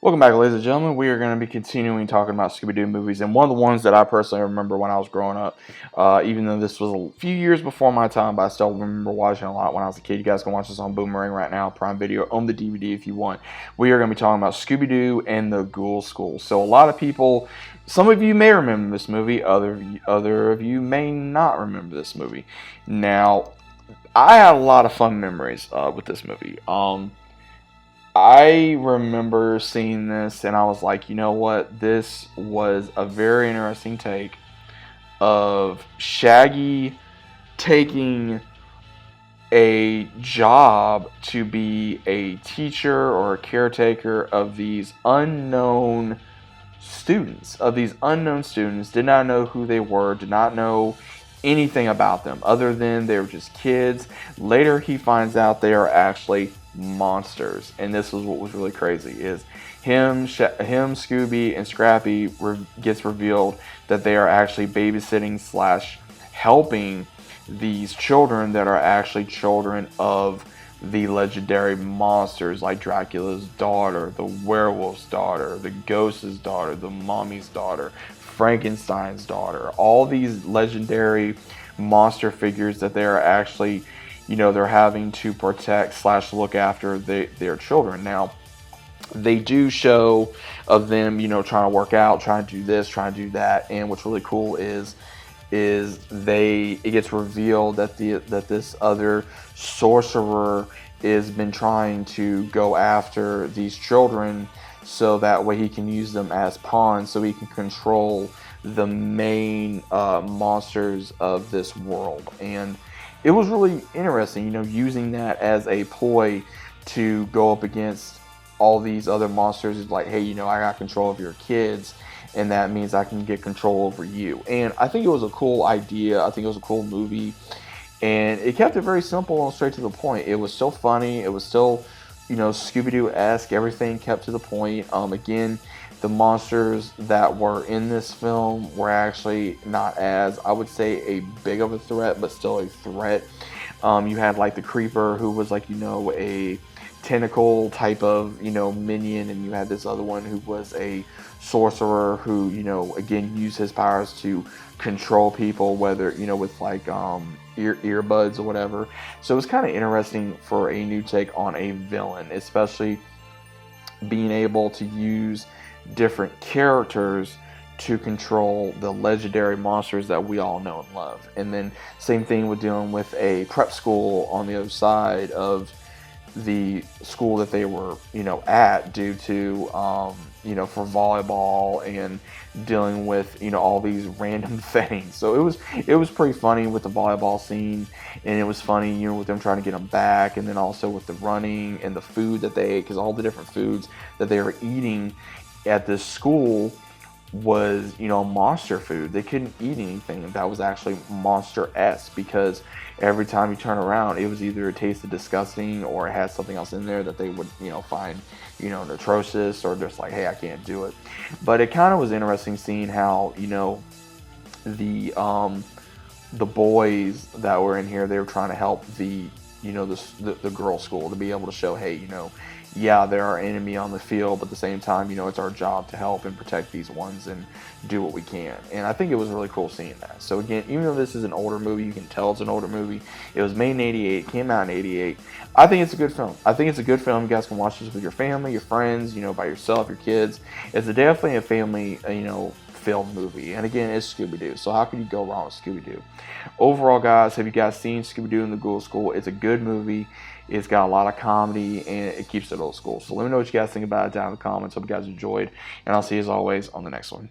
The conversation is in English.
Welcome back, ladies and gentlemen. We are going to be continuing talking about Scooby-Doo movies, and one of the ones that I personally remember when I was growing up, even though this was a few years before my time, but I still remember watching a lot when I was a kid. You guys can watch this on Boomerang right now, Prime Video, own the DVD if you want. We are going to be talking about Scooby-Doo and the Ghoul School. So a lot of people, some of you may remember this movie, other of you may not remember this movie. Now, I had a lot of fun memories with this movie. I remember seeing this and I was like, you know what? This was a very interesting take of Shaggy taking a job to be a teacher or a caretaker of these unknown students, did not know who they were, did not know anything about them other than they were just kids. Later he finds out they are actually monsters, and this was what was really crazy is Scooby and Scrappy gets revealed that they are actually babysitting slash helping these children that are actually children of the legendary monsters like Dracula's daughter, the werewolf's daughter, the ghost's daughter, the mommy's daughter, Frankenstein's daughter, all these legendary monster figures that they are actually, they're having to protect slash look after their children. Now, they do show of them, trying to work out, trying to do this, trying to do that, and what's really cool is it gets revealed that this other sorcerer has been trying to go after these children so that way he can use them as pawns so he can control the main monsters of this world. And it was really interesting, using that as a ploy to go up against all these other monsters. Is like, hey, I got control of your kids, and that means I can get control over you. And I think it was a cool idea. I think it was a cool movie, and it kept it very simple and straight to the point. It was still funny. It was still, Scooby-Doo-esque. Everything kept to the point. Again, the monsters that were in this film were actually not as, I would say, a big of a threat, but still a threat. You had like the Creeper, who was like, a tentacle type of minion, and you had this other one who was a sorcerer who again used his powers to control people, whether with like earbuds or whatever. So it was kind of interesting for a new take on a villain, especially being able to use different characters to control the legendary monsters that we all know and love. And then same thing with dealing with a prep school on the other side of the school that they were at, due to for volleyball and dealing with all these random things. So it was pretty funny with the volleyball scene, and it was funny with them trying to get them back, and then also with the running and the food that they ate, because all the different foods that they were eating at this school was monster food. They couldn't eat anything that was actually monster-esque, because every time you turn around, it was either it tasted disgusting or it had something else in there that they would find atrocious, or just like, hey, I can't do it. But it kind of was interesting seeing how the boys that were in here, they were trying to help the girls' school to be able to show, hey, yeah, they're our enemy on the field, but at the same time, it's our job to help and protect these ones and do what we can. And I think it was really cool seeing that. So again, even though this is an older movie, you can tell it's an older movie. It was made in '88, came out in '88. I think it's a good film. I think it's a good film. You guys can watch this with your family, your friends, by yourself, your kids. It's definitely a family, film movie. And again, it's Scooby-Doo. So how can you go wrong with Scooby-Doo? Overall, guys, have you guys seen Scooby-Doo and the Ghoul School? It's a good movie. It's got a lot of comedy, and it keeps it old school. So let me know what you guys think about it down in the comments. Hope you guys enjoyed, and I'll see you as always on the next one.